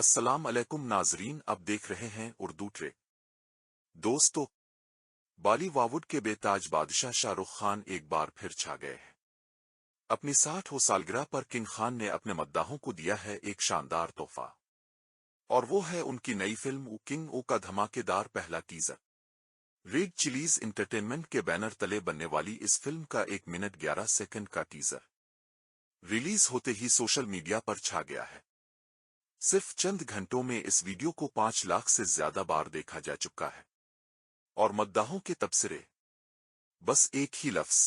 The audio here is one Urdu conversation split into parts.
السلام علیکم ناظرین، اب دیکھ رہے ہیں اردو ٹریک۔ دوستو، بالی ووڈ کے بے تاج بادشاہ شاہ رخ خان ایک بار پھر چھا گئے ہیں۔ اپنی 60 سالگرہ پر کنگ خان نے اپنے مداحوں کو دیا ہے ایک شاندار تحفہ، اور وہ ہے ان کی نئی فلم کنگ او کا دھماکے دار پہلا ٹیزر۔ ریڈ چلیز انٹرٹینمنٹ کے بینر تلے بننے والی اس فلم کا 1 منٹ 11 سیکنڈ کا ٹیزر ریلیز ہوتے ہی سوشل میڈیا پر چھا گیا ہے۔ صرف چند گھنٹوں میں اس ویڈیو کو 5 لاکھ سے زیادہ بار دیکھا جا چکا ہے، اور مداحوں کے تبصرے بس ایک ہی لفظ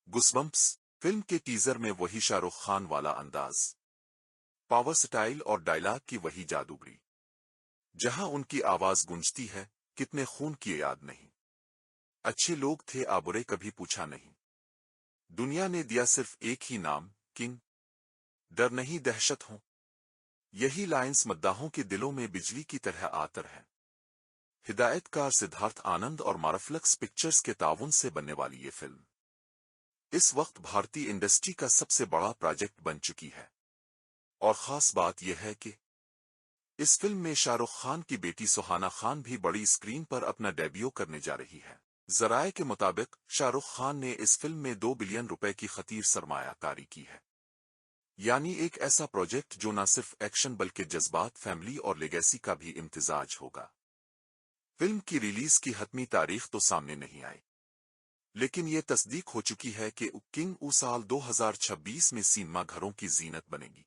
گوسبمپس۔ فلم کے ٹیزر میں وہی شاہ رخ خان والا انداز، پاور سٹائل اور ڈائلاگ کی وہی جادوگری، جہاں ان کی آواز گونجتی ہے، کتنے خون کی یاد نہیں، اچھے لوگ تھے آبرے کبھی پوچھا نہیں، دنیا نے دیا صرف ایک ہی نام کنگ، ڈر نہیں دہشت ہوں۔ یہی لائنز مداحوں کے دلوں میں بجلی کی طرح آتر ہیں۔ ہدایت کار سدھارتھ آنند اور مارفلکس پکچرز کے تعاون سے بننے والی یہ فلم اس وقت بھارتی انڈسٹری کا سب سے بڑا پروجیکٹ بن چکی ہے، اور خاص بات یہ ہے کہ اس فلم میں شاہ رخ خان کی بیٹی سہانا خان بھی بڑی اسکرین پر اپنا ڈیبیو کرنے جا رہی ہے۔ ذرائع کے مطابق شاہ رخ خان نے اس فلم میں 2 بلین روپے کی خطیر سرمایہ کاری کی ہے، یعنی ایک ایسا پروجیکٹ جو نہ صرف ایکشن بلکہ جذبات، فیملی اور لیگیسی کا بھی امتزاج ہوگا۔ فلم کی ریلیز کی حتمی تاریخ تو سامنے نہیں آئی، لیکن یہ تصدیق ہو چکی ہے کہ کنگ او سال 2026 میں سینما گھروں کی زینت بنے گی۔